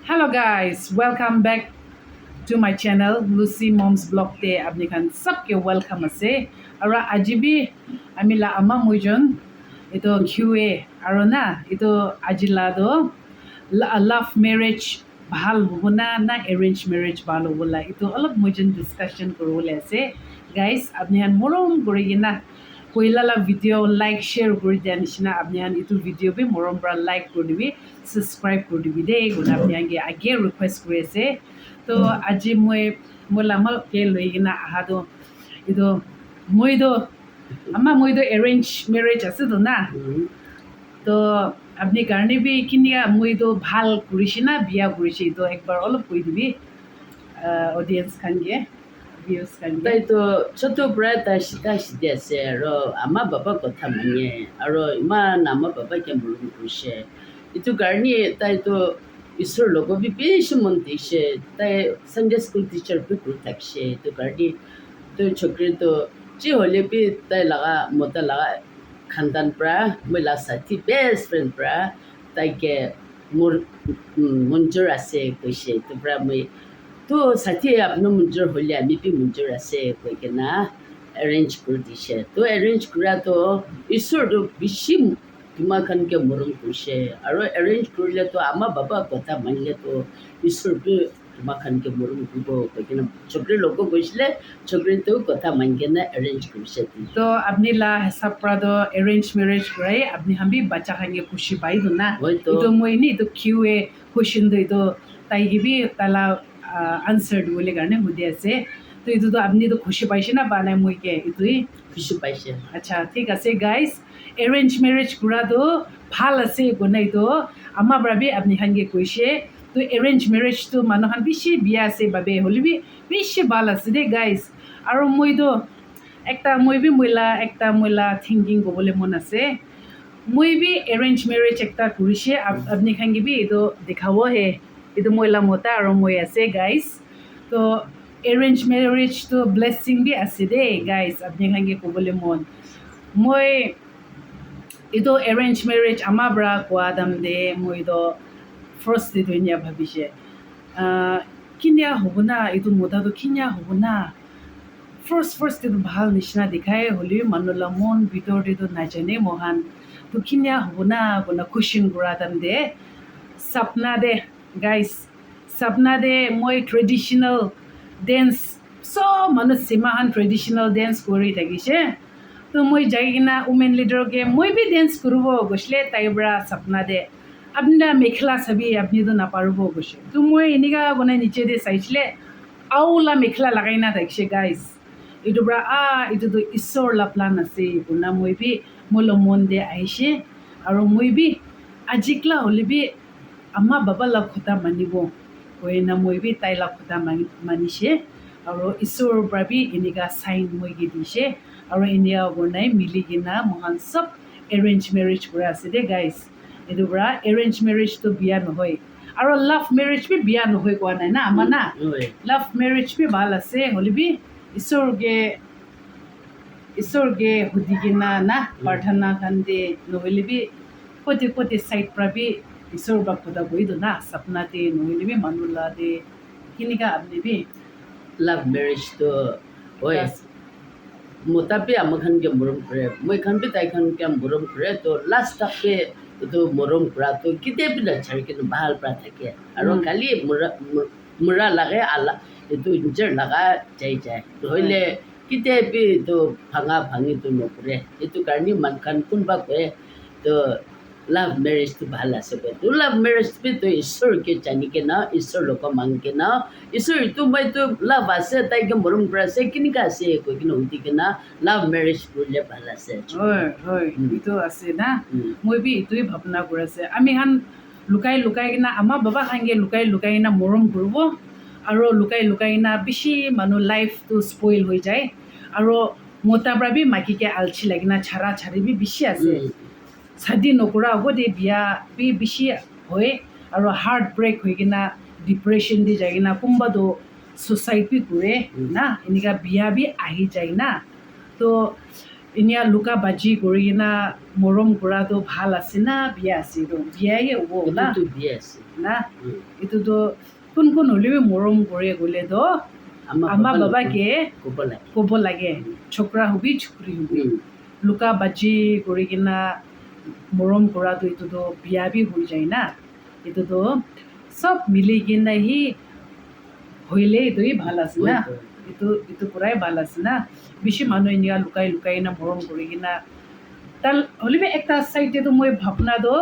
Hello guys, welcome back to my channel Lucy Mom's Blog te apni khan sab ke welcome ase ara ajibi amila ama muijon ito QA arona ito ajila do love marriage bhal hobona na arranged marriage bhal hobola ito alop muijon discussion korole ase guys apni han morom korigina koilala video like share kori dia nishina apni han itu video bi morom bra like kori dibi subscribe kori dibi de guna apni hange age request kori ase to aji moi lamal ke loigina aha do itu moi do arrange marriage ase to na তো আপনি কারণে B কিনিয়া মই তো ভাল করিছি না বিয়া করিছি তো একবার অলপ কই দিবি অডিয়েন্স খান গিয়ে ভিউজ খান তাই তো ছোট প্রায় তাই শিখে আছে আৰু আমাৰ বাবা কথা মানে আৰু ইমান আমাৰ বাবাকে মৰম কৰিছে এইটো কাৰণে তাই তো ঈশ্বৰৰ লগত বেছি মন দিছে তাই চানডে স্কুল টিচাৰ বি কৰি থাকিছে এইটো কাৰণে তো ছোকৰীটো যি হ'লে বি তাই লগা মতা লগা খানদান পৰা মই সাথী বেষ্ট ফ্ৰেণ্ড পৰা তাইকে মোৰ মঞ্জুৰ আছে কৈছে এইটো পৰা মই তো সাথী আপোনাৰ মঞ্জুৰ হ'লে আমি বি মঞ্জুৰ আছে কৈ কিনা এৰেঞ্জ কৰি দিছে তো এৰেঞ্জ কৰাটো ঈশ্বৰটো বেছি তোমাখানকে মৰম কৰিছে আৰু এৰেঞ্জ কৰিলেতো আমাৰ বাবা কথা মানিলেতো ঈশ্বৰটো তোমাখানকে মৰম কৰিব কৈ কিনা ছোকৰীৰ লগত গৈছিলে ছোকৰীটো কথা মানি কিনে এৰেঞ্জ কৰিছে তো আপনি লা হিসাব পৰা তো এৰেঞ্জ মেৰেজ কৰাই আপনি হাবি বাচ্চা খানকে খুশি পাই দো না হয়তো তো মই নি তো কিউএ কোশ্চেন দই তো তাই গিবি তালা আনসার দিবলে কাৰণে সুধি আছে তো এইটো তো আপনি তো খুশি পাইছে না বা নাই মই কে এইটোই খুশি পাইছে আচ্ছা ঠিক আছে গাইজ এৰেঞ্জ মেৰেজ কৰাটো ভাল আছে কোনাই তো আমাৰ বাবে আপনি খানকে কৈছে তো এৰেঞ্জ মেৰেজটো মানুহখন বেছি বিয়া আছে বাবে হ'লে বেছি ভাল আছে দেই গাইজ আৰু মইতো একটা মহিলা থিংকিং ক'বলৈ মন আছে মই বি এৰেঞ্জ মেৰেজ একটা কৰিছে আপনি খানকে বি এইটো দেখাবহে এইটো মহিলা মতা আৰু মই আছে গাইজ তো এৰেঞ্জ মেৰেজটো ব্লেছিং বি আছে দেই গাইজ আপনি খানকে ক'বলৈ মন মই এইটো এৰেঞ্জ মেৰেজ আমাৰ পৰা কোৱা দাম দে মই এইটো ফাৰ্ষ্ট ধুনীয়া ভাবিছে কিনিয়া হ'ব না এইটো মতাটো কিনিয়া হ'ব না ফাৰ্ষ্ট এইটো ভাল নিচিনা দেখাই হ'লেও মানুহৰ মন ভিতৰত এইটো নাজানে মহান তো কিনিয়া হ'ব না আপোনাৰ কুৱেশ্যন কৰা দাম দে সপনা দে গাইজ সপনা দে মই ট্ৰেডিশ্যনেল ডেন্স চব মানুহ চিমাহান ট্ৰেডিশ্যনেল ডেন্স কৰি থাকিছে তো মই যাই কিনা উমেন লিডাৰকে মই বি ডেন্স কৰিব গৈছিলে তাইৰ পৰা সপনা দে আপোনাৰ মেখেলা চাবি আপুনিতো নাপাৰিব কৈছে তো মই এনেকুৱা বনাই নিচে দে চাইছিলে আওলা মেখেলা লগাই না থাকিছে গাইজ এইটো পৰা এইটোতো ঈশ্বৰ প্লান আছে আপোনাৰ মই বি মোৰ মন দে আহিছে আৰু মই বি আজিকলা হ'লে বি আমাৰ বাবা লগ কথা মানিব কৈ না মই বি তাই লগ কথা মানিছে আৰু ঈশ্বৰৰ পৰা বি এনেকুৱা চাইন মইকে দিছে আৰু এনেকুৱা বনাই মিলি কিনা মহান চব এৰেঞ্জ মেৰেজ কৰা আছে দেই গাইজ এইটো পৰা এৰেঞ্জ মেৰেজটো বিয়া নহয় আৰু লাভ মেৰেজ বি বিয়া নহয় কোৱা নাই না আমাৰ না লাভ মেৰেজ বি ভাল আছে হ'লে বি ঈশ্বৰকে সুধি কিনা না প্ৰাৰ্থনা খান দে নহ'লে বি প্ৰতি চাইড পৰা বি ঈশ্বৰ বা খোদা বহি দো না সপনা দে নহ'লে বি মানুহ লা দে কেনেকুৱা আপুনি বি লাভ মেৰেজটো হয় মতা বি আমাখানকে মৰম কৰে মই খান বি তাইখানকে মৰম কৰে তো লাষ্ট তাকে এইটো মৰম কৰাটো কেতিয়াবা নাচাৰি কিন্তু ভাল পৰা থাকে আৰু খালি মূৰা লাগে আলা এইটো নিজৰ লগা যায় নহ'লে কেতিয়াবা এইটো ভাঙিটো নকৰে এইটো কাৰণে মানুহখান কোনোবা কয় তো লাভ মেৰেজটো ভাল আছে তো লাভ মেৰেজটো তো ঈশ্বৰকে জানি কিনে ঈশ্বৰ লোক মাঙি কিনে ঈশ্বৰ এইটো মইতো লাভ আছে তাইকে মৰম কৰা আছে কেনেকুৱা আছে কৈ কিনে সুধি কিনে লাভ মেৰেজ কৰিলে ভাল আছে হয় এইটো আছে না মই বি এইটোৱে ভাৱনা কৰি আছে আমি খান লুকাই কিনা আমাৰ বাবা খানকে লুকাই কিনা মৰম কৰিব আৰু লুকাই কিনা বেছি মানুহ লাইফটো স্পইল হৈ যায় আৰু মতাৰ পৰা বি মাইকীকে আলচি লাগি না ছাৰি বি বেছি আছে চাদি নকৰা হ'ব দে বিয়া বি বেছি হয় আৰু হাৰ্ট ব্ৰেক হৈ কিনা ডিপ্ৰেশ্যন দি যায় কিনা কোনোবাতো ছুচাইড বি কৰে না এনেকুৱা বিয়া বি আহি যায় না তো ইনিয়া লুকা বাজি কৰি কিনা মৰম কৰাটো ভাল আছে না বিয়া আছে এইটো বিয়াই হ'ব না এইটোতো বিয়া আছে না এইটোতো কোন হ'লেও মৰম কৰে গ'লেতো আমাৰ বাবাকে ক'ব লাগে ক'ব লাগে চকৰা হবি চুকৰি হবি লুকা বাজি কৰি কিনা মৰম কৰাটো এইটোতো বিয়া বি হৈ যায় না এইটোতো চব মিলি কিনা সি হ'লে এইটোৱে ভাল আছে না এইটো পৰাই ভাল আছে না বেছি মানুহ এনেকুৱা লুকাই কিনা মৰম কৰি কিনা তাৰ হ'লেও একটা চাইডেতো মই ভাৱনাটো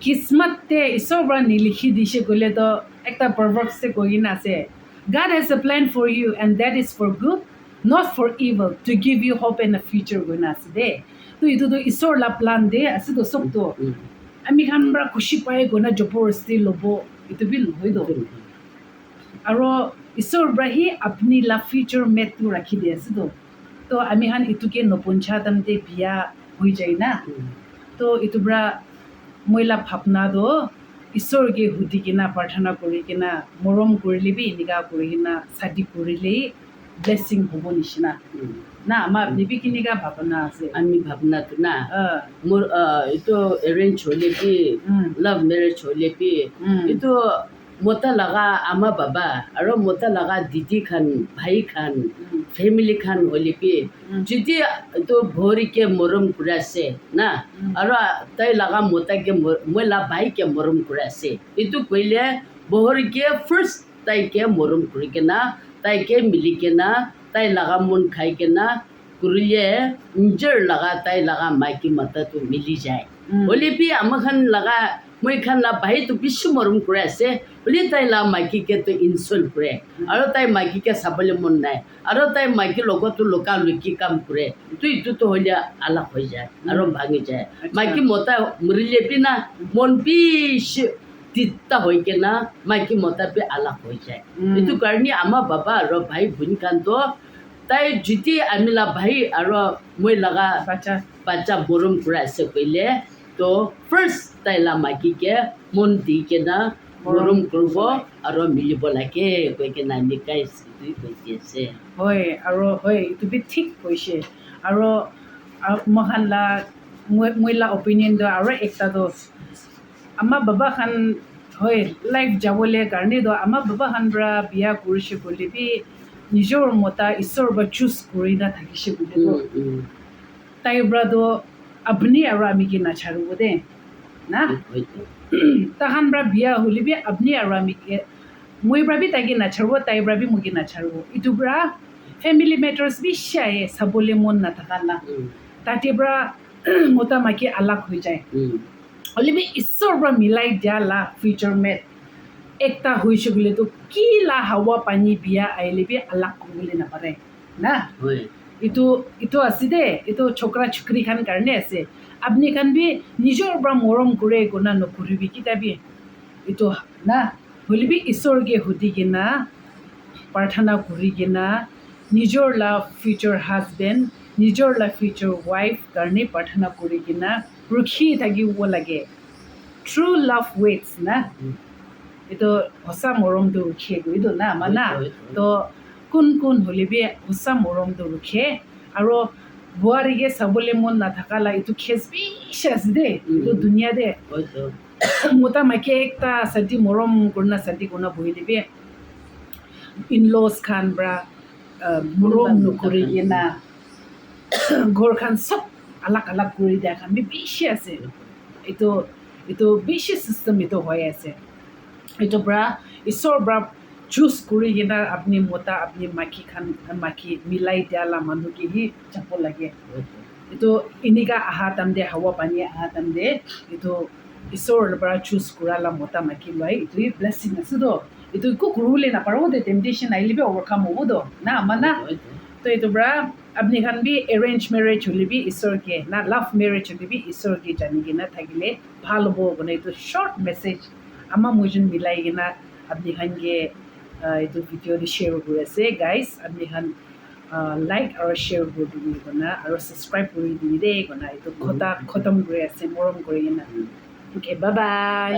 কিসমতে ঈশ্বৰৰ পৰা নিলিখি দিছে গ'লেতো একটা প্ৰভাৱছে কৈ কিনে আছে God has a plan for you and that is for good not for evil to give you hope in the future গৈ না আছে দে তো এইটোতো ঈশ্বৰৰ লা প্লান দে আছেতো চবতো আমি খান পৰা খুচি পাই গৈ না জবৰদস্তি ল'ব এইটো বি নহয়তো আৰু ঈশ্বৰৰ পৰা সি আপুনি লা ফিউচাৰ মেটটো ৰাখি দি আছেতো তো আমি খান এইটোকে নপঞ্চা তামতে বিয়া হৈ যায় না তো এইটোৰ পৰা মই লা ভাৱনাটো ঈশ্বৰকে সুধি কিনা প্ৰাৰ্থনা কৰি কিনা মৰম কৰিলে বি এনেকুৱা কৰি কিনা চাদি কৰিলেই ব্লেছিং হ'ব নিচিনা না আমাৰ আপুনি বি কেনেকুৱা ভাৱনা আছে আমি ভাৱনাটো না মোৰ এইটো এৰেঞ্জ হ'লে কি লাভ মেৰেজ হ'লে কি এইটো মতা লগা আমাৰ বাবা আৰু মতা লগা দিদি খান ভাই খান ফেমিলি খান হ'লে কি যদি এইটো ভৰিকে মৰম কৰি আছে না আৰু তাই লগা মতাকে মই লা ভাইকে মৰম কৰি আছে এইটো কৰিলে ভৰিকে ফাৰ্ষ্ট তাইকে মৰম কৰি কিনা তাইকে মিলি কিনা তাই লগা মন খাই কিনা কৰিলে নিজৰ লগা তাই লগা মাইকী মাতাটো মিলি যায় হ'লে বি আমাৰ খান লগা মই খান লা ভাইটো বেছি মৰম কৰি আছে হ'লে তাই লা মাইকীকেতো ইনচাল্ট কৰে আৰু তাই মাইকীকে চাবলৈ মন নাই আৰু তাই মাইকীৰ লগতো লুকা লুকি কাম কৰে তো এইটোতো হ'লে আলাগ হৈ যায় আৰু ভাঙি যায় মাইকী মতা মৰিলে বি না মন বেছি তিতা হৈ কিনা মাইকী মতা বি আলাগ হৈ যায় এইটো কাৰণে আমাৰ বাবা আৰু ভাই ভনী খানতো তাই যদি আমি লা ভাই আৰু মই লগা বাচ্চা মৰম কৰি আছে কৰিলে তো ফাৰ্ষ্ট তাই লা মাইকীকে মন দি কিনা মৰম কৰিব আৰু মিলিব লাগে কৈ কিনা নিকাই কৈ আছে হয় আৰু হয় এইটো বি ঠিক কৈছে আৰু মহান লা মই লা অপিনিয়নটো আৰু একটাতো আমাৰ বাবা খান হয় লাইফ যাবলৈ কাৰণেতো আমাৰ বাবা খান পৰা বিয়া কৰিছে বুলি বি নিজৰ মতা ঈশ্বৰৰ পৰা চুজ কৰি না থাকিছে বুলিতো তাইৰ পৰাতো আপুনি আৰু আমি কি নাচাৰিব দে না তাহান পৰা বিয়া হ'লে বি আপুনি আৰু আমি মই পৰা বি তাইকে নাচাৰিব তাইৰ পৰা বি মোকে নাচাৰিব এইটোৰ পৰা ফেমিলি মেটাৰ্ছ বেছি আহে চাবলৈ মন নাথাকা না তাতে পৰা মতা মাইকী আলাগ হৈ যায় হ'লে বি ঈশ্বৰৰ পৰা মিলাই দিয়া লা ফিউচাৰ মেট একটা হৈছে বুলিতো কি লা হাৱা পানী বিয়া আহিলে বি আলাগ কৰিবলৈ নাপাৰে না এইটো আছে দে এইটো চকৰা চকৰি খান কাৰণে আছে আপুনি খান বি নিজৰ পৰা মৰম কৰে গুণা নকৰিবি কিতাবি এইটো না হ'লে বি ঈশ্বৰকে সুধি কিনা প্ৰাৰ্থনা কৰি কিনা নিজৰ লা ফিউচাৰ হাজবেণ্ড নিজৰ লা ফিউচাৰ ৱাইফ কাৰণে প্ৰাৰ্থনা কৰি কিনা ৰখি থাকিব লাগে ট্ৰু লাভ ৱেটছ না এইটো সঁচা মৰমটো ৰখে এইটো না আমাৰ না তো কোন হ'লে বি সঁচা মৰমটো ৰখে আৰু বোৱাৰীকে চাবলৈ মন নাথাকালা এইটো খেচ বেছি আছে দেই এইটো ধুনীয়া দে মতা মাইকী একটা চাদি মৰম কৰোণা চাদি কৰোণা বহি দিবি ইনলছ খান পৰা মৰম নকৰি কিনা ঘৰখন চব আলাগ কৰি দিয়া খান বেছি আছে এইটো বেছি চিষ্টেম এইটো হৈ আছে এইটোৰ পৰা ঈশ্বৰৰ পৰা চুজ কৰি কিনা আপুনি মতা আপুনি মাইকী মিলাই দিয়ালা মানুহকে সি যাব লাগে এইটো এনেকুৱা আহা টাইমতে হাৱা পানী আহা টাইমতে এইটো ঈশ্বৰৰ পৰা চুজ কৰালা মতা মাইকী লৈ এইটোৱে ব্লেছিং আছেতো এইটো একো কৰিবলৈ নাপাৰো দে টেম্পটেশ্যন আহিলে বি অভাৰকাম হ'বতো না আমাৰ না তো এইটোৰ পৰা আপুনি খান বি এৰেঞ্জ মেৰেজ হ'লে বি ঈশ্বৰকে না লাভ মেৰেজ হ'লে বি ঈশ্বৰকে জানি কিনা থাকিলে ভাল হ'ব মানে এইটো শ্বৰ্ট মেছেজ আমাৰ মইজন মিলাই কিনা আপুনি খানকে এইটো ভিডিঅ'টো শ্বেয়াৰ কৰি আছে গাইজ আপুনি খান লাইক আৰু শ্বেয়াৰ কৰি দিবি কোনা আৰু ছাবস্ক্ৰাইব কৰি দিবি দেই কোনা এইটো খতম কৰি আছে মৰম কৰি কিনা অ'কে বাই বাই